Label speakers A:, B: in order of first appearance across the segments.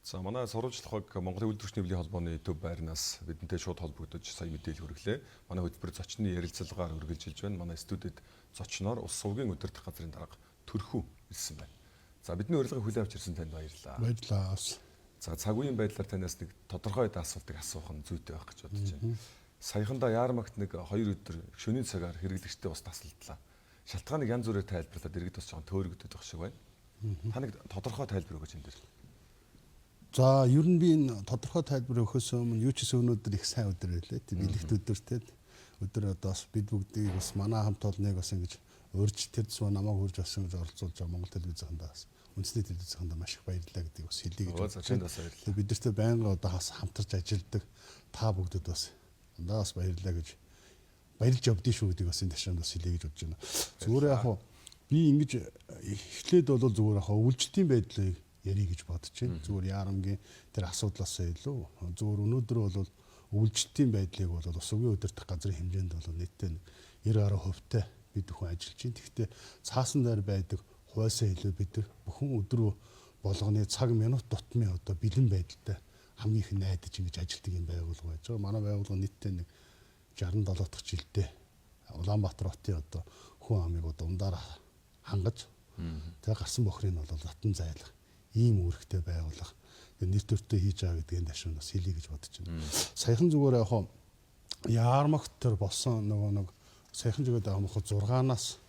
A: За манай сурвалжлах баг Монголын үйлдвэрч нэвлийн холбооны төв байрнаас бидэнтэй шууд холбогдож сая мэдээлэл хүргэлээ. Манай хөтөлбөр зочны ярилцлагаар үргэлжилж байна. Манай студид зочноор Ус сувгийн удирдах газрын дарга Төрхүү ирсэн байна. За бидний урилгыг хүлээн авч ирсэн танд баярлалаа.
B: Баярлалаа.
A: За цаг үеийн байдлаар танаас нэг тодорхой асуултыг асуух нь зүйтэй байх гэж бодож байна. Саяхандаа Яармагт нэг 2 өдөр шөнийн цагаар хэрэглэгчтэй бас тасалдлаа. Шалтгааныг янз бүрээр тайлбарлаад иргэд бас жоохон төөрөгдөж байх шиг байна. Та нэг тодорхой тайлбар өгөөч энэ дээр.
B: За ер нь би энэ тодорхой тайлбар өгөхөөс өмнө юу ч гэсэн өнөөдөр их сайн өдөр байлээ. Бэлэгт өдөртэй өдөр одоо бас бид бүгдийг бас манай хамт олныг бас ингэж урьж тэр зам намайг хурж бас ингэж оролцуулж байгаа Монгол телевизэндээ бас үндэсний телевизэндээ маш их баярлалаа гэдгийг бас хэлье гэж байна. Бид нартай байнга одоо бас хамтарч ажилладаг та бүгдэд бас дандаа бас баярлалаа гэж баярлж явдгийн шүү гэдгийг бас энэ ташаанд бас хэлье гэж бодож байна. Зүгээр яг би ингэж эхлээд бол зүгээр яг үйлчлэлийн байдлыг ярих гэж бодож байна. Зүгээр Яарамгийн тэр асуудлаас илүү зүгээр өнөөдөр бол үйлчлэлийн байдлыг бол ус угийн удирдах газрын хэмжээнд бол нийтдээ 90% бид бүхэн ажиллаж байна. Тэгэхдээ цаасан дээр байдаг хуваасаа илүү бид бүхэн өдөр болгоны цаг минут тутмын одоо бэлэн байдалтай хамгийн их найдаж ингэж ажилладаг юм байгуулга байж байгаа. Манай байгууллага нийтдээ нэг 67 дахь жилдээ Улаанбаатар хотын одоо хүн амыг одоо ундаар хангаж тэгээ гарсан бохрыг бол татан зайлах ийм үүрэгтэй байгууллага нэр төртөө хийж байгаа гэдгийг дашин бас хэлье гэж бодож байна. Саяхан зүгээр яг Яармагт тэр болсон нэг саяхан зүгээр яг 6-аас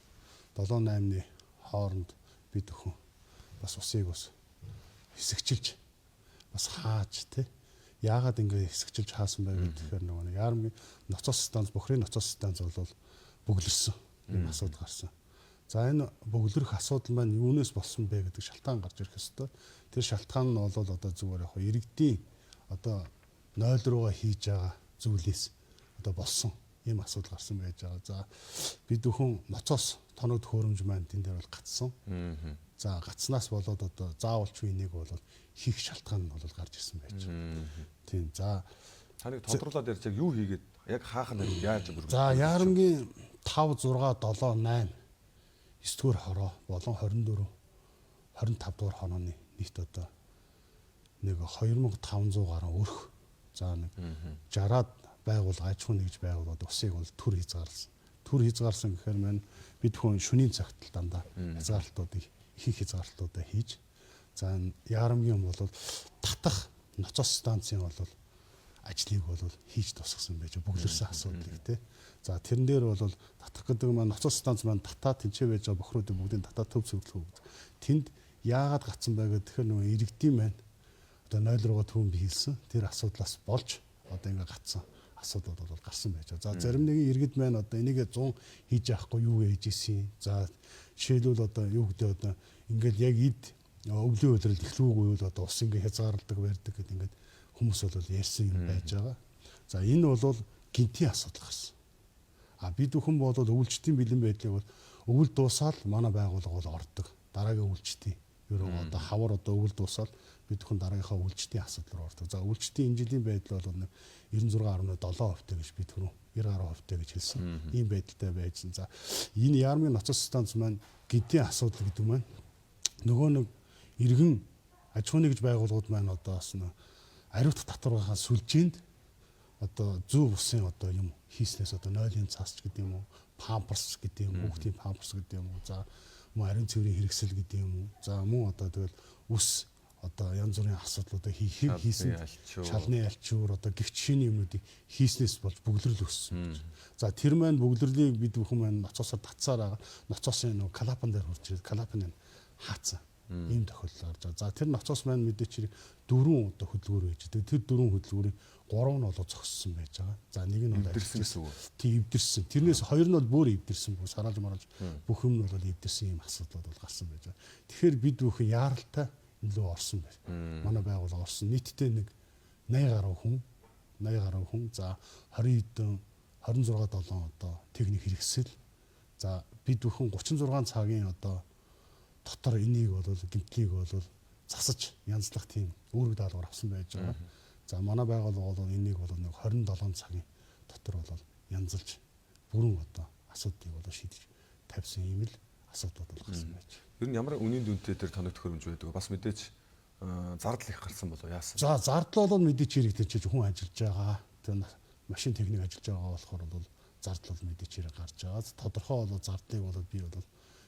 B: 7-8-ны хооронд бид өхөн бас усыг бас хэсэгчилж бас хааж тий яагаад ингэ хэсэгчилж хаасан байв гэхээр нэг Яармгийн ноцос станц бохрын ноцос станц бол бөглөрсөн юм асуудал гарсан. За энэ бөглөрөх асуудал маань юунаас болсон бэ гэдэг шалтгаан гарч ирэх ёстой. Тэр шалтгаан нь бол одоо зүгээр яг иргэдийн одоо 0 руугаа хийж байгаа зүйлээс одоо болсон ийм асуудал гарсан байж байгаа. За бид бүхэн ноцоос тоног төхөөрөмж маань тэн дээр бол гацсан. За гацснаас болоод одоо заавалч энийг бол хийх шалтгаан нь бол гарч ирсэн байж байгаа. Тийм. За
A: таныг тодруулаад ярьж юу хийгээд яг хаах нь яаж бүрдээ.
B: За Яарамгийн 5 6 7 8 9 дугаар хороо болон 24 25 дугаар хорооны нийт одоо нэг 2500 гаруй өрх. За нэг 60-аад байгууллага аж ахуйн нэгж байгууллагууд усыг бол төр хязгаарласан. Төр хязгаарласан гэхээр маань бид хүн шөнийн цагт дандаа хязгаарлалтуудыг ихэнх хязгаарлалтуудаа хийж за Яарамгийн бол татах ноцос станцын бол ажлыг бол хийж тусгасан байж бөглөрсөн асуудлыг тий. За тэрэн дээр бол татах гэдэг маань ноцос станц маань татаа тэнцээ байж байгаа бохруудын бүгдийн татаа төв цэвэрлэх үг. Тэнд яагаад гацсан бэ гэхээр тэгэхээр нөгөө иргэдийн маань одоо 0 руугаа төвөн биелсэн тэр асуудлаас болж одоо ингэ гацсан асуудлууд бол гарсан байж байгаа. За зарим нэгэн иргэд маань одоо энийг 100 хийж яахгүй юу гэж ийсэн. За жишээлбэл одоо юу гэдэг одоо ингээл яг эд өвлийн үйлрэл эхлүүгүй бол одоо ус ингэ хязгаарладаг барьдаг гэдэг ингээд хүмүүс бол ярьсан юм байж байгаа. За энэ бол гинтийн асуудал гарсан. А бид бүхэн бол өвөлчтийн бэлэн байдлыг бол өвөл дуусаад манай байгууллага бол ордог. Дараагийн өвөлчтийн ерөө одоо хавар одоо өвөл дуусаад бид бүхэн дараагийнхаа өвөлчтийн асуудал руу ордог. За өвөлчтийн энэ жилийн байдал бол 96.7% гэж бид түрүү 90% гэж хэлсэн. Ийм байдалтай байжсан. За энэ Яармгийн ноцос станц маань гинтийн асуудал гэдэг маань нөгөө нэг иргэн аж ахуйн нэгж байгууллагууд маань одоо бас ариутх татварынхаа сүлжээнд одоо зөв усын одоо юм хийснээс одоо нойлын цаасч гэдэг юм уу, памперс гэдэг юм уу, хүүхдийн памперс гэдэг юм уу, за мөн ариун цэврийн хэрэгсэл гэдэг юм уу, за мөн одоо тэгэл ус одоо янз бүрийн асуудлуудыг хийсэн шалны альчуур одоо гихт шинийн юмнуудыг хийснээс болж бөглөрл өссөн. За тэр маань бөглөрлийг бид бүхэн маань ноцосоор татсаар байгаа. Ноцосын нөгөө клапан дээр хурж ирээд клапан нь хаацсан. Ийм тохиолдол гарч байгаа. За тэр ноцос маань мэдээч 4 одоо хөдөлгөөр байж. Тэр 4 хөдөлгөөрийн 3 нь бол зогссон байж байгаа. За нэг нь бол
A: эвдэрсэн үү?
B: Тийм эвдэрсэн. Тэрнээс 2 нь бол бүр эвдэрсэн. Сараалж маралж бүх юм нь бол эвдэрсэн ийм асуудлууд бол гарсан байж байгаа. Тэгэхээр бид бүхэн яаралтай илүү орсон байна. Манай байгууллага орсон. Нийтдээ нэг 80 гаруй хүн за 20 хэдэн 26 7 одоо техник хэрэгсэл. За бид бүхэн 36 цагийн одоо дотор энийг бол гэмтлийг бол засаж янзлах тийм үүрэг даалгавар авсан байж байгаа. За манай байгууллага бол энийг бол нэг 27 цагийн дотор бол янзалж бүрэн одоо асуудлыг бол шийдэж тавьсан юм л асуудлууд бол гарсан байж.
A: Ер нь ямар үнийн дүнтэй тэр тоног төхөөрөмж байдаг. Бас мэдээч зардал их гарсан болов яасан.
B: За зардал бол мэдээч хэрэг тэр чинь хүн ажиллаж байгаа. Тэр машин техник ажиллаж байгаа болохоор бол зардал бол мэдээч хэрэг гарч байгаа. Тодорхой бол зардлыг бол би бол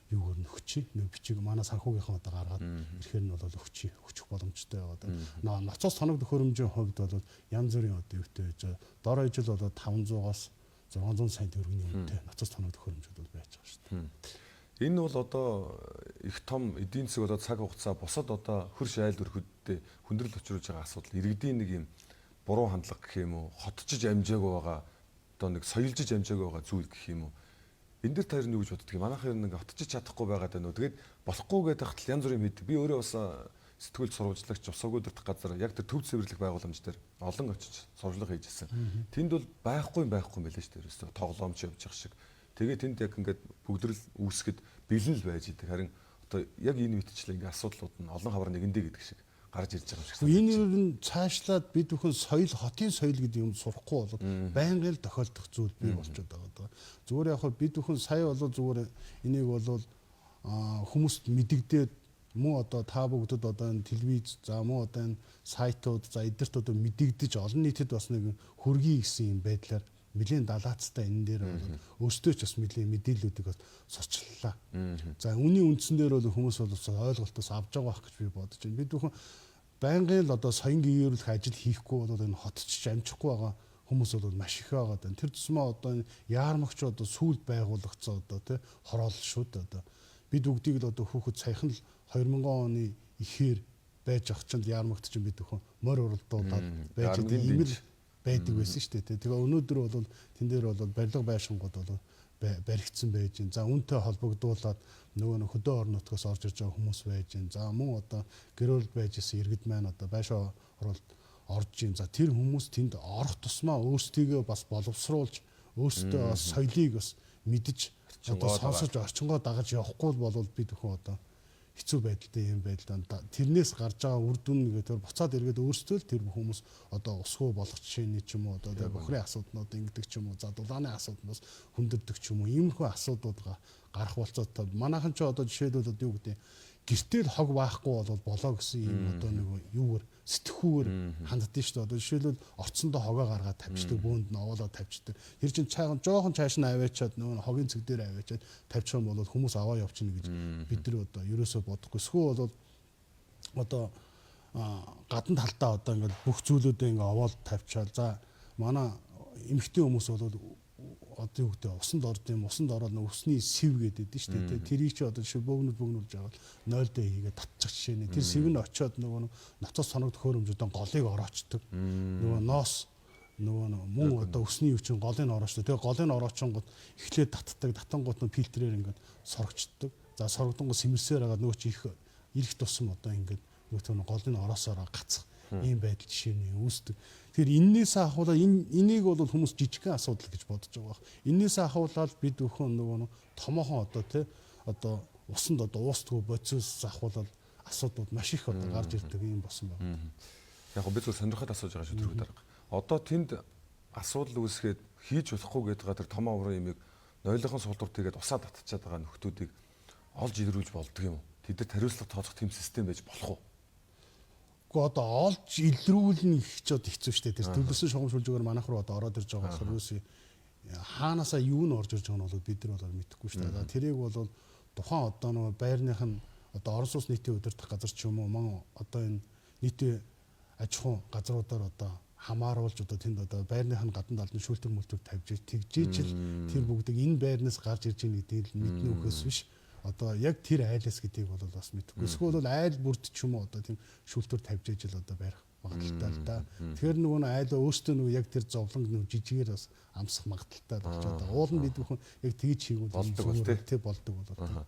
B: юугаар нь өгчий. Нэг бичиг манай санхүүгийнхаа одоо гаргаад ирэхээр нь бол өгчих боломжтой байгаа. Ноцоос тоног төхөөрөмжийн хувьд бол янз бүрийн одоо юутэй байж байгаа. Дор ижил бол 500-аас 600 сая төгрөгийн үнэтэй ноцоос тоног төхөөрөмжүүд бол байж байгаа шүү дээ.
A: Энэ бол одоо их том эдийн засаг болоод цаг хугацаа бусад одоо хөрш айл өрхөддөө хүндрэл учруулж байгаа асуудал иргэдийн нэг юм буруу хандлага гэх юм уу, хотчиж амжаагүй байгаа одоо нэг соёлжиж амжаагүй байгаа зүйл гэх юм уу. Энэ дэр таар нь юу гэж боддөг юм? Манайх нэг хотчиж чадахгүй байгаад байна уу? Тэгээд болохгүй гэдэг хатал янз бүрийн мэд. Би өөрөө бас сэтгүүл сурвалжлагч усаагүй дэх газар яг тэр төв цэвэрлэх байгууламж дээр олон очиж сурвалжлага хийжсэн. Тэнд бол байхгүй юм байлээ шүү дээ. Ерөөсөө тоглоомч явж явах шиг. Тэгээд тэнд яг ингээд бүгдрэл үүсгэд бэлэн л байж идэг. Харин одоо яг энэ мэтчлээ ингээд асуудлууд нь олон хавар нэгэндээ гэдэг шиг гарч ирж байгаа юм шиг.
B: Энэ нь цаашлаад бид бүхэн соёл, хотын соёл гэдэг юм сурахгүй бол байнгын л тохиолдох зүйл бий болчиход байгаа. Зүгээр яг бид бүхэн сая бол зүгээр энийг бол хүмүүст мэдэгдээд мөн одоо та бүгдэд одоо энэ телевиз, за мөн одоо энэ сайтууд, за эдгэрт одоо мэдэгдэж олон нийтэд бас нэг хөргий гэсэн юм байдлаар нэлийн далаацтай энэ дээр бол өөртөө ч бас нэлийн мэдээллүүдийг бас сурчлаа. За үүний үндсэн дээр бол хүмүүс бол ойлголтоос авж байгаа байх гэж би бодож байна. Бид бүхэн байнгын л одоо соён гээрүүлэх ажил хийхгүй бол энэ хотчиж амжихгүй байгаа хүмүүс бол маш их байгаа. Тэр тусмаа одоо энэ яармагч одоо сүүлд байгуулагдсан одоо тий хороол шүү дээ одоо. Бид бүгдийг л одоо хүүхэд саяхан л 2000 оны ихээр байж ах чинь яармагт чинь бид бүхэн морь уралдуулаад байж ийм л байдаг байсан шүү дээ. Тэгээ өнөөдөр бол тэн дээр бол барилга байшингууд бол баригдсан байж гин. За үнтэй холбогдуулаад нөгөө хөдөө орон нутгаас орж ирж байгаа хүмүүс байж гин. За мөн одоо гэрэл байж исэн иргэд маань одоо байшаа оролт орж гин. За тэр хүмүүс тэнд орох тусмаа өөрсдийгөө бас боловсруулж өөрсдөө бас соёлыг бас мэдж одоо сонсож орчингоо дагаж явахгүй бол бид бүхэн одоо хэцүү байдалтай юм байдлаа. Тэрнээс гарч байгаа үр дүн нэгээр буцаад эргээд өөрсдөө л тэр хүмүүс одоо усгүй болох жишээний ч юм уу одоо бохрын асууднууд ингэдэг ч юм уу за дулааны асууднаас хүндэрдэг ч юм уу иймэрхүү асуудлууд гарах болцоо манайхан ч одоо жишээлбэл одоо юу гэдэг гэртэл хог байхгүй болоо гэсэн юм одоо нэг юугаар сэтгхүүгээр ханддсан шүү дээ. Одоо жишээлбэл орцсондоо хогоо гаргаад тавьчихдаг, бөөнд нь овоолоо тавьчихдаг. Тэр чинь цаахан жоохон цааш нь аваачаад нөгөө хогийн цэг дээр аваачаад тавьчих юм бол хүмүүс аваа явчихна гэж бид нар одоо ерөөсөө бодохгүй. Эсвэл бол одоо гадна талтаа одоо ингээд бүх зүйлүүдээ ингээд овоол тавьчаал. За манай эмэгтэй хүмүүс бол одоо юу гэдэг усанд орд юм усанд ороод өсний сэв гэдэг шүү дээ. Тэрийг чи одоо жишээ бөөгнүүлж байгаа бол 0 дэ хийгээд татчих жишээ нэ. Тэр сэв нь очиод нөгөө ноцоос тоног төхөөрөмжөдөө голыг ороочдөг. Нөгөө ноос нөгөө мөн одоо өсний үчин голыг ороочдөг. Тэгээ голыг ороочонгод эхлээд татдаг. Татангууд нь фильтрээр ингээд сорогчдөг. За сорогдонгод сэмэрсээр хагаад нөгөө чи ирэх тусам одоо ингээд нөгөө голыг ороосоор гацах ийм байдал жишээ нь үүсдэг. Тэгэхээр энээс ахуулаад энийг бол хүмүүс жижигхэн асуудал гэж бодож байгаа. Энээс ахуулаад бид бүхэн нөгөө томоохон одоо тий одоо усанд одоо уустгүй бодис ахуулаад асуудууд маш их одоо гарч ирдэг юм болсон байна.
A: Яг гоо бид зөв сонирхоод асууж байгаа шүү түрүү дарга. Одоо тэнд асуудал үүсгээд хийж болохгүй гэдэг тэр томоо уран юмыг нойлохон суултур тэгээд усаа татчихад байгаа нөхдүүдийг олж илрүүлж болдго юм уу? Тэдэд хариуцлага тооцох тийм систем байж болох уу?
B: Гэхдээ одоо олж илрүүлнэ их ч одоо хэцүү шүү дээ. Тэр төлөвлөсөн шугамшуулжгаар манайх руу одоо ороод ирж байгаа болохоор юусе хаанаасаа юу нь орж ирж байгаа нь бол бид нар бол мэдэхгүй шүү дээ. Тэрийг бол тухайн одоо нөгөө байрных нь одоо орон сууц нийтийн удирдах газар ч юм уу мөн одоо энэ нийтийн аж ахуйн газруудаар одоо хамааруулж одоо тэнд одоо байрных нь гадна талд нь шүүлтэг мүлтэг тавьж тэгжээч л тэр бүгдийг энэ байрнаас гарч ирж байгаа гэдгийг мэднэ үхээс биш. Одоо яг тэр айлс гэдгийг бол бас мэдэхгүй. Эсвэл бол айл бүрд ч юм уу одоо тийм шүүлтүр тавьж ижил одоо барих магадaltaй л да. Тэгэхээр нөгөө айлаа өөртөө нөгөө яг тэр зовлон нөгөө жижигээр бас амсах магадaltaй болчиход байгаа. Уул нь бид бүхэн яг тэгж хийгүүл зүгээр тий болдог болоо.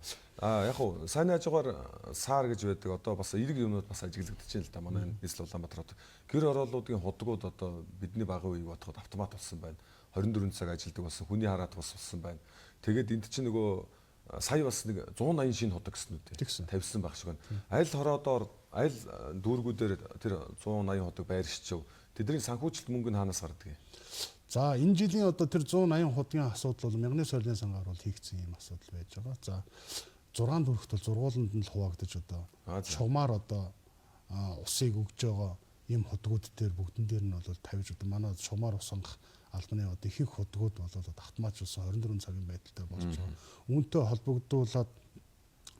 A: Яг уу сайн хажуугаар саар гэж байдаг одоо бас эерэг юмнууд бас ажиглагдаж байна л да. Манай нийслэл Улаанбаатар хот гэр ороолуудын худгууд одоо бидний багын үеийг бодоход автомат болсон байна. 24 цаг ажилдаг болсон. Хүний хараад бас болсон байна. Тэгээд энд чинь нөгөө сая бас нэг 180 шинэ худаг гэснүүд тавьсан байх шиг байна. Аль хороодоор аль дүүргүүдээр тэр 180 худаг байршичв. Тэдний санхүүжилт мөнгө нь хаанаас гардаг юм?
B: За энэ жилийн одоо тэр 180 худгийн асуудал бол Мянганы соёлын сангаар бол хийгдсэн юм асуудал байж байгаа. За 6 дүүрэгт бол зургууланд нь л хуваагдаж одоо чумаар одоо усыг өгж байгаа ийм худгууд дээр бүгдэн дээр нь бол тавьж одоо манай шумаар усангах албаны одоо ихэнх худгууд бол автоматжуулсан 24 цагийн байдалтай болж байгаа. Үүнтэй холбогдуулаад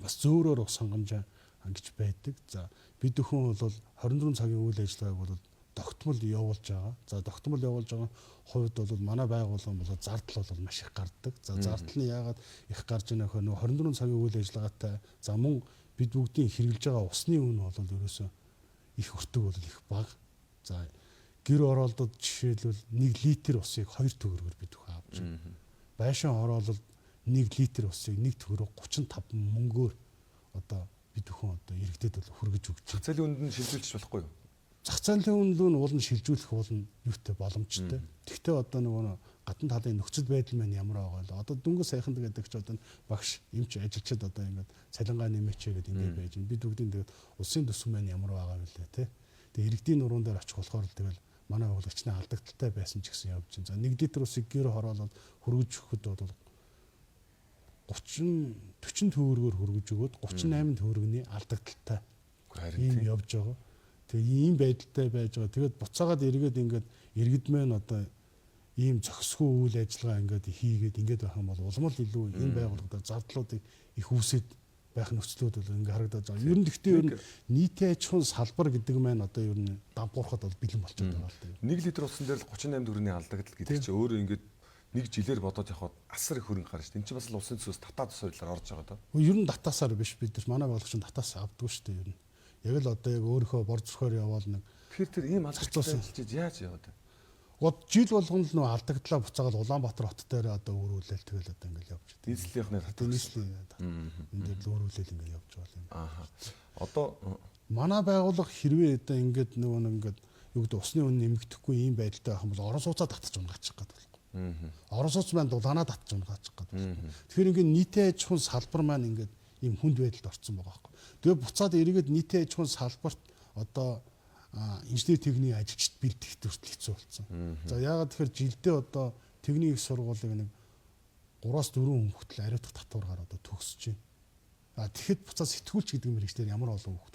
B: бас зөөрөөр ус хангамж ангиж байдаг. За бид бүхэн бол 24 цагийн үйл ажиллагааг бол тогтмол явуулж байгаа. За тогтмол явуулж байгаа хувьд бол манай байгууллага бол зардал бол маш их гардаг. За зардал нь яагаад их гарч байгаа нөхөр 24 цагийн үйл ажиллагаатай за мөн бид бүгдийн хэрэгжилж байгаа усны үн бол ерөөсөө их өртөг бол их бага. За гэр оролдод жишээлбэл 1 литр усыг 2 төгрөгөөр бид бүхэн авч байгаа. Байшин оролдод 1 литр усыг 1 төгрөг 35 мөнгөөр одоо бид бүхэн одоо иргэдэд бол хүргэж өгч.
A: Зах зээлийн үнд нь шилжүүлчих болохгүй юу?
B: Зах зээлийн үнд нь уул нь шилжүүлэх болно юутай боломжтой. Гэхдээ одоо нөгөө гадна талын нөхцөл байдал маань ямар байгаа вэ? Одоо дөнгөж сайхан гэдэг чи одоо багш эмч ажилчид одоо ингээд цалингаа нэмээч гэдэг ингээд байж байна. Бид бүгдийн тэгээд улсын төсөв маань ямар байгаа вэ те. Тэгээд иргэдийн нуруунд дээр очих болохоор тэгэл манай байгуулагчны алдагдaltaй байсан ч гэсэн явж байна. За 1 литр усыг гэр хороолол хүргэж өгөхөд бол 40 төгрөгөөр хүргэж өгөөд 38 төгрөгний алдагдaltaй ийм явж байгаа. Тэгээ ийм байдалтай байж байгаа. Тэгээд буцаагаад эргээд ингээд иргэд маань одоо ийм зохисгүй үйл ажиллагаа ингээд хийгээд ингээд байх юм бол улам л илүү энэ байгууллагуудаар зардлуудыг их үүсээд байх нөхцлүүд бол ингээд харагдаж байгаа. Ер нь гэхдээ ер нь нийтийн аж ахуйн салбар гэдэг маань одоо ер нь давбуурхад бол бэлэн болчиход байгаа л да.
A: 1 литр усан дээр л 38 төгрөгийн алдагдал гэдэг чинь өөрөө ингээд нэг жилээр бодоод явхад асар их хөрөнгө гарч. Энд чинь бас л улсын төсөөс татаад төсөөллөөр орж байгаа даа.
B: Ер нь татаасаар биш бид нар манай байгууллагч нь татаас авдаггүй шүү дээ ер нь. Яг л одоо яг өөрийнхөө бор зөрхөөр яваал нэг
A: тэгэхээр тэр ийм алдагдaltaй ажиллаж яаж яваад вэ?
B: Жил болгоно л нөө алдагдлаа буцаагаад Улаанбаатар хот дээр одоо өөрүүлэл тэгэл одоо ингээл явж байна.
A: Нийслэлийнхний татвар
B: нийслэлийн энэ дээр л өөрүүлэл ингээл явж байгаа юм.
A: Ааха. Одоо
B: манай байгууллага хэрвээ одоо ингээд нөгөө ингээд юу гэдэг усны үн нэмэгдэхгүй ийм байдалтай байх юм бол орон сууцаа татчих унгаачих гээд байна. Орон сууц маань дулаанаа татчих унгаачих гээд байна. Тэгэхээр ингээд нийтийн аж ахуйн салбар маань ингээд ийм хүнд байдалд орсон байгаа байхгүй. Тэгээ буцаад эргээд нийтийн аж ахуйн салбарт одоо инженер техникийн ажилчид бэлтгэх хүртэл хэцүү болсон. За яагаад тэгэхээр жилдээ одоо техник их сургуулийг нэг 3-4 хүн хүртэл ариутгах татвараар одоо төгсөж байна. Тэгэхэд буцаад сэтгүүлч гэдэг мэргэжлэр ямар олон хүмүүс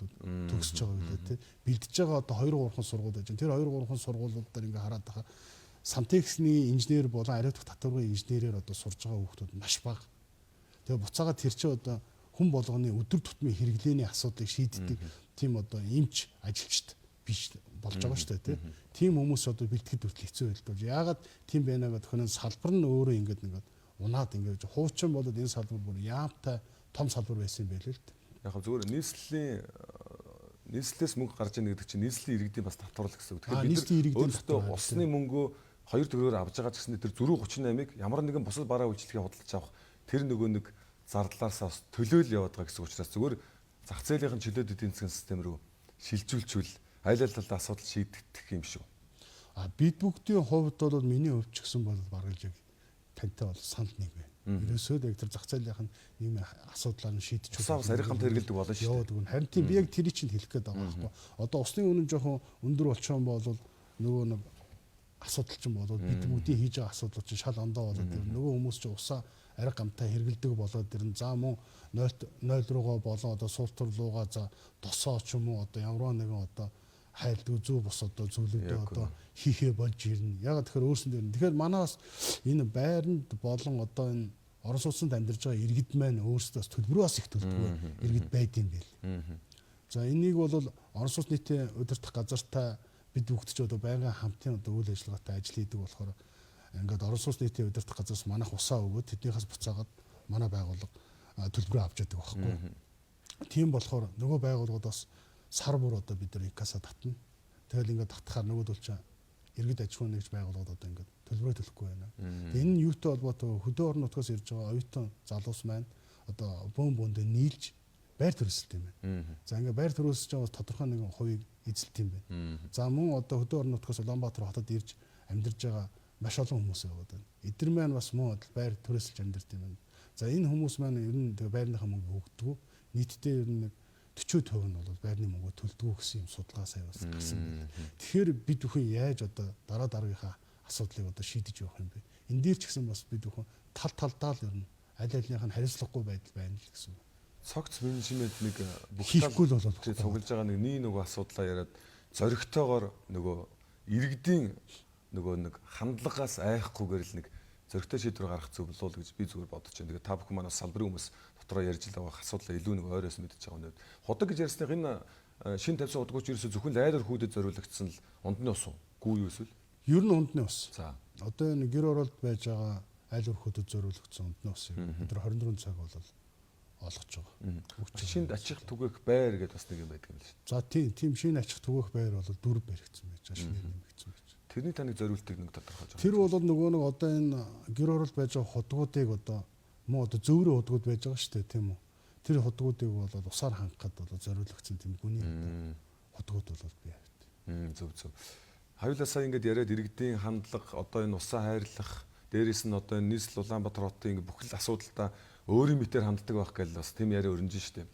B: төгсөж байгаа вэ те. Бэлдэж байгаа одоо 2-3 сургууль байж байна. Тэр 2-3 сургуулиуд дээр ингээ хараад байгаа сантехникийн инженер болон ариутгах татварын инженерээр одоо сурж байгаа хүмүүс маш бага. Тэгээ буцаагаад тэр чинь одоо хүн болгоны өдөр тутмын хэрэглээний асуудлыг шийддэг тийм одоо эмч ажилчид биш болж байгаа шүү дээ тийм хүмүүс одоо бэлтгэд хүртэл хэцүү байлдаж. Яагаад тийм байна гэдэг хөнөө салбар нь өөрөө ингээд унаад ингээд хуучин болоод энэ салбар бүр яамтай том салбар байсан юм байл л дээ.
A: Яг зөвхөн нийслэлээс мөнгө гарч ийн гэдэг чинь нийслэлийн иргэдийн бас татвар л гэсэн үг. Тэгэхээр бид өөрсдөө усны мөнгөө 2 төгрөгөөр авж байгаа ч гэсэн тэр 438-ыг ямар нэгэн бусад бараа үйлчлэгийн худалдаж авах тэр нөгөө нэг зардлаасаа бас төлөөл яваад байгаа гэсэн учраас зүгээр зах зээлийн чөлөөт эдийн засгийн систем рүү шилжүүлчихвэл аль аль талаа асуудал шийдэгдэх юм шүү.
B: Бид бүгдийн хувьд бол миний хувьд ч гэсэн бол бараг л тантай бол санал нэг байна. Ерөөсөө яг тэр зах зээлийн ийм асуудлаар нь шийдэж
A: байгаа. Бас арих хамт хэрэгэлдэг болно шүү дээ.
B: Харин тийм би яг тэр чинь хэлэх гээд байгаа байхгүй. Одоо усны үнэ жоохон өндөр болчихсон бол нөгөө нэг асуудал чинь болоод бид бүгдийн хийж байгаа асуудал чинь шал ондоо болоод нөгөө хүмүүс чинь усаа ариг гамтай хэрэгэлдэг болоод тэр нь за мөн 0 руугаа болон одоо суултар руугаа за тосоо ч юм уу одоо ямар нэгэн одоо хайлтгүй зүү бос одоо зүйлүүдээ одоо хийхээ болж ирнэ. Яг тэгэхээр өөрсөн дээр. Тэгэхээр манаас энэ байранд болон одоо энэ орон сууцнд амьдарч байгаа иргэд маань өөрсдөө бас төлбөрөөс их төлдөг иргэд байдсан байл. За энийг бол орон сууц нийтийн удирдах газартай бид бүгд ч одоо байнгын хамтын одоо үйл ажиллагаатай ажил хийдэг болохоор ингээд орон сууц нийтийн удирдах газраас манайх усаа өгөөд тэднийхээс буцаагаад манай байгууллага төлбөрөө авч яадаг байхгүй. Тийм болохоор нөгөө байгууллагуудаас сар бүр одоо бид нар инкаса татна. Тэгэл ингээд татхаар нөгөөдөл чинь иргэд аж ахуйн нэгж байгууллагууд одоо ингээд төлбөрөө төлөхгүй байна. Энэ нь юутай холбоотой хөдөө орон нутгаас ирж байгаа оюутан залуус маань одоо бөөндөө нийлж байр төрөлсөлт юм байна. За ингээд байр төрөлсөж байгаа тодорхой нэгэн хувийг эзэлт юм байна. За мөн одоо хөдөө орон нутгаас Улаанбаатар хотод ирж амьдарж байгаа маш олон хүмүүс яваад байна. Эдгээр маань бас мөн байр төрөлсөж амьдарч юм байна. За энэ хүмүүс маань ер нь байрныхаа мөнгө өгдөг. Нийтдээ ер нь 40% нь бол байрны мөнгө төлдөг гэсэн юм судалгаа сая бас гарсан байна. Тэгэхээр бид бүхэн яаж одоо дараагийнхаа асуудлыг одоо шийдэж явах юм бэ? Энэ дээр ч гэсэн бас бид бүхэн тал талдаа л ер нь аль альнийх нь хариуцлагагүй байдал байна л гэсэн.
A: цогц менежмент нэг
B: хийхгүй л болоод
A: цуглаж байгаа нэг нөгөө асуудлаа яриад зоригтойгоор нөгөө иргэдийн нөгөө нэг хандлагаас айхгүйгээр л нэг зоригтой шийдвэр гаргах зөв болов уу гэж би зүгээр бодож байна. Тэгээ та бүхэн манай салбарын хүмүүс дотроо ярьж л байгаа асуудлаа илүү нэг ойроос мэдчихэж байгаа юм. Худаг гэж ярьсныг энэ шин тавьсан худагч ерөөсө зөвхөн лайлар хүүдэд зориулагдсан л ундны ус уу? Гүү юу эсвэл?
B: Ер нь ундны ус.
A: За.
B: Одоо энэ гэр оролд байж байгаа айл өрхөдөд зориулагдсан ундны усыг өдөр 24 цаг бол олгож байгаа.
A: Шинд ачих түгээх байр гэдэг бас нэг юм байдаг юм л шүү.
B: За тийм шинэ ачих түгээх байр бол 4 баригдсан байж байгаа, шинээр нэмэгдсэн байж байгаа.
A: Тэрний таныг зориултыг нэг тодорхойлж байгаа.
B: Тэр бол нөгөө нэг одоо энэ гэр оролд байж байгаа худгуудыг одоо мөн одоо зөөврийн худгууд байж байгаа шүү дээ, тийм үү? Тэр худгуудыг бол усаар хангахад бол зориулагдсан тийм гүний худгууд бол бий байна.
A: Зөв. Хоёулаа сая ингэж яриад иргэдийн хандлага, одоо энэ усаа хайрлах, дээрээс нь одоо энэ нийслэл Улаанбаатар хотын бүх л асуудалтай өөрийн мэтээр ханддаг байх гэж бас тийм яриа өрнөж штеп.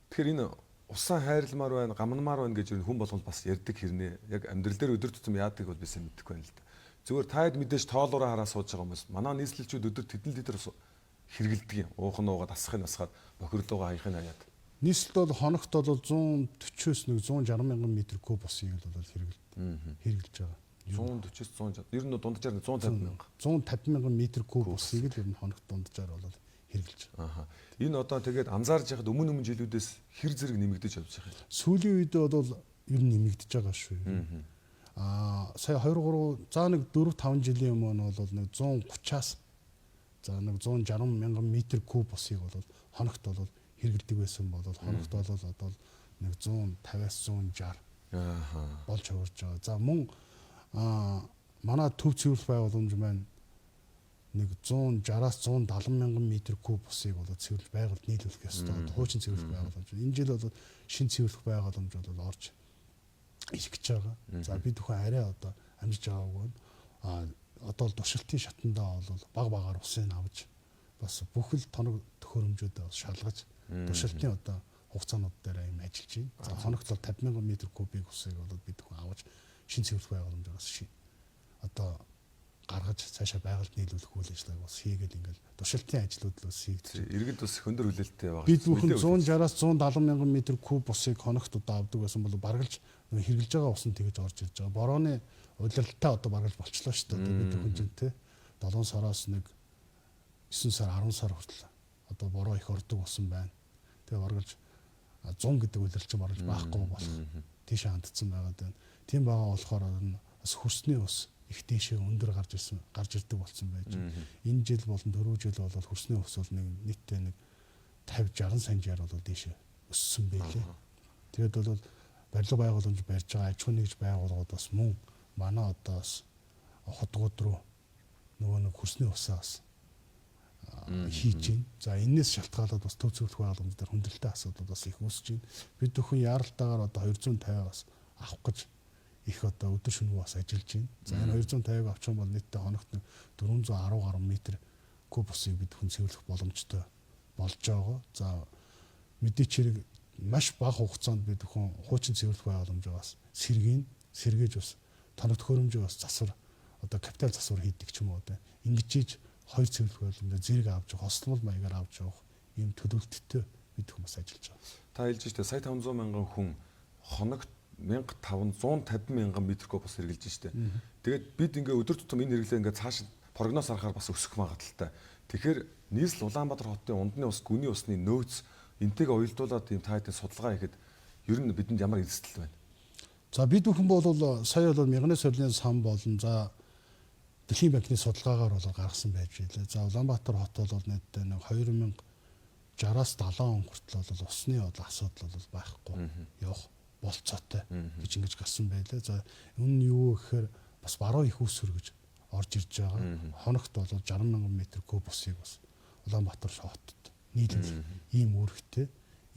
A: Тэгэхээр энэ усаа хайрламар байна, гамнамар байна гэж хүн болгонд бас ярьдаг хэрнээ. Яг амьдрал дээр өдөр тутам яадаг бол би сайн мэдэхгүй байна л да. Зүгээр таад мэдээж тоолоороо хараа сууж байгаа хүмүүс. Манай нийслэлчүүд өдөр тэдэн литр хэргэлдэг юм. Уух нь уугаад асахыг асгаад бохирлуугаа хаяхыг хаяад.
B: Нийслэлд бол хоногт бол 140-өөс 160 мянган метр куб усыг бол хэрглэж байгаа.
A: 140-с 160. Ер нь дунджаар 150 мянга.
B: 150 мянган метр куб усыг л ер нь хоногт дунджаар бол хэрглэж
A: Аа.
B: байгаа.
A: Энэ одоо тэгээд анзаарж яхад өмнө жилүүдээс хэр зэрэг нэмэгдэж явж байгаа юм.
B: Сүүлийн үед бол ер нь нэмэгдэж байгаа шүү. Сая 2-3 за нэг 4-5 жилийн өмнө бол нэг 130-аас за нэг 160 мянган метр куб усыг бол хоногт бол хэргэлдэг байсан бол хоногт бол одоо нэг 150-аас 160 болж хувирж байгаа. За мөн манай төв цэвэрлэх байгууламж маань нэг 160-аас 170 мянган метр куб усыг бол цэвэрлэх байгуулалд нийлүүлэх ёстой. Хуучин цэвэрлэх байгууламж. Энэ жил бол шинэ цэвэрлэх байгууламж бол орж ирэх гэж байгаа. За бид бүхэн арай одоо амжиж байгаагүй. Одоо л туршилтын шатандаа бол баг-багаар усыг авч бас бүх л тоног төхөөрөмжүүдээ шалгаж туршилтын одоо хугацаанууд дээр юм ажиллаж байна. За хоногт бол 50 мянган метр кубик усыг бол бид бүхэн авч шинэ цэвэрлэх байгууламжаас одоо гаргаж цаашаа байгальд нийлүүлэх үйл ажиллагааг бас хийгээд ингээл туршилтын ажлууд л бас хийгдэж байна.
A: Иргэд бас хөндөр хүлээлттэй байгаа.
B: Бид бүхэн 160-аас 170 мянган метр куб усыг хоногт одоо авдаг байсан бол баргалж хэрглэж байгаа ус нь тэгж орж ирж байгаа. Борооны удирдалтаа одоо баргалж болчлоо шүү дээ. Бид бүхэн чинь те 7 сараас нэг 9 сар 10 сар хүртэл одоо бороо их ордог болсон байна. Тэгээ баргалж 100 гэдэг удирдалч баргалж байхгүй болох тийш хандсан байгаа даа. Тийм байгаа болохоор бас хөрсний ус их тийшээ өндөр гарч ирдэг болсон байж. Энэ жил болон 4 жил бол хөрсний ус бол нэг нийтдээ нэг 50-60 санжаар бол тийшээ өссөн байлээ. Тэгээд бол барилга байгууламж барьж байгаа аж ахуйн нэгж байгууллагууд бас мөн манай одоо бас хотгууд руу нөгөө нэг хөрсний усаас хийж байна. За энэс шалтгаалаад бас төв цэвэрлэх байгууламж дээр хүндрэлтэй асуудал бас их үүсэж байна. Бид бүхэн яаралтаагаар одоо 250-аас авах гэж их одоо өдөр шөнөгүй бас ажиллаж байна. За энэ 250-ыг авчих юм бол нийтдээ хоногт 410 гаруй метр куб усыг бид хүн цэвэрлэх боломжтой болж байгаа. За мэдээч хэрэг маш бага хугацаанд бид бүхэн хуучин цэвэрлэх байгууламжаас сэргээж бас тоног төхөөрөмжөө бас засвар одоо капитал засвар хийдэг ч юм уу одоо ингэж хоёр цэвэрлэх байгууламжаар зэрэг авч хослол маягаар авч явах ийм төлөвлөлттэй бид бүхэн бас ажиллаж байгаа.
A: Та хэлж штэ сая 500 мянган хүн хоногт 1550 мянган метр куб ус хэрглэж штэ. Тэгээд бид ингээ өдөр тутам энэ хэрэглээ ингээ цааш прогноз харахаар бас өсөх магадaltaй. Тэгэхээр нийслэл Улаанбаатар хотын ундны ус, гүний усны нөөц энтэйг уялдуулаад ийм таадын судалгаа хийхэд ер нь бидэнд ямар эрсдэл байна?
B: За бид бүхэн бол сая бол мягны сорилын сан болон за Дэлхийн банкны судалгаагаар бол гаргасан байж байлаа. За Улаанбаатар хот бол нийтдээ нэг 2060-аас 70 он хүртэл бол усны асуудал бол байхгүй явах болцоотой гэж ингэж гарсан байлаа. За энэ нь юу гэхээр бас баруун их усүр гэж орж ирж байгаа. Хоногт бол 60 мянган метр куб усыг бас Улаанбаатар хотод нийлүүл ийм үүрэгтэй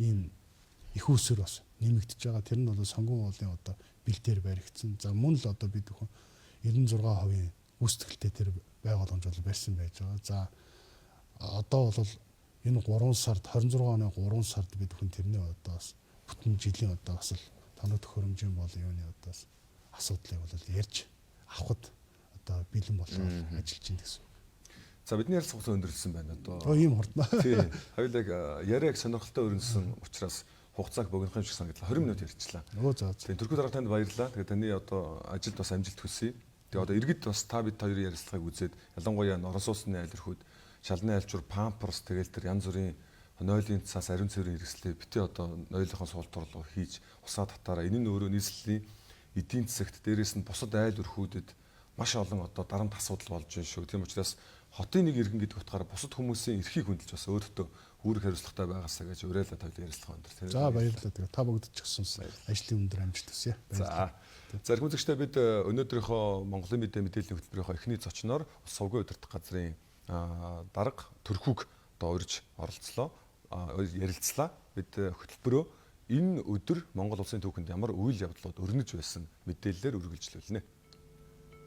B: ийм их усүр бас нэмэгдэж байгаа. Тэр нь бол сонгон уулын одоо бэлтээр баригдсан. За мөн л одоо бид бүхэн 96% гүйцэтгэлтэй тэр байгууламж бол барьсан байж байгаа. За одоо бол энэ 3 сард 26 оны 3 сард бид бүхэн тэрний одоо бас бүтэн жилийн одоо бас л тоног төхөөрөмжийн бол юуны одоо асуудлыг бол ярьж авахд одоо бэлэн болоод ажиллаж байна гэсэн.
A: За бидний ярилцлагаа өндөрлсөн байна одоо.
B: ийм хурдна.
A: Тий. Хоёулаа яриаг сонирхолтой өрнөсөн учраас хугацааг богинохон шиг санагдлаа. 20 минут ярьчлаа.
B: Өө за.
A: Тэгээ Түркүүд дарга танд баярлалаа. Тэгээ таны одоо ажилд бас амжилт хүсье. Тэгээ одоо иргэд бас та бид хоёрын ярилцлагыг үзээд ялангуяа орон сууцны айлрхүүд, шалны айлчуур, памперс тэгээл тэр янз бүрийн нойлын цаас ариун цэврийн хэрэгслээ бити одоо нойлынхон суултурлуу хийж усаа татаараа энэ нь өөрөө нийслэлийн эдийн засагт дээрээс нь бусад айл өрхүүдэд маш олон одоо дарамт асуудал болж байна шүү. Тийм учраас хотын нэг иргэн гэдэг утгаараа бусад хүмүүсийн эрхийг хөндлөж бас өөртөө үүрэг хариуцлагатай байгаасаа гэж уриалаад тавьд ярилцлага өндөр.
B: За баярлалаа. Тэгээ та бүгд ч гэсэн ажлын өндөр амжилт хүсье.
A: За. За хүмүүстээ бид өнөөдрийнхөө Монголын мэдээллийн хөтөлбөрийнхөө эхний зочноор сувгийн удирдах газрын дарга Төрхүг одоо урьж оролцлоо. Ярилцлаа. Бид хөтөлбөрөө энэ өдөр Монгол улсын түүхэнд ямар үйл явдлууд өрнөж байсан мэдээллээр үргэлжлүүлнэ.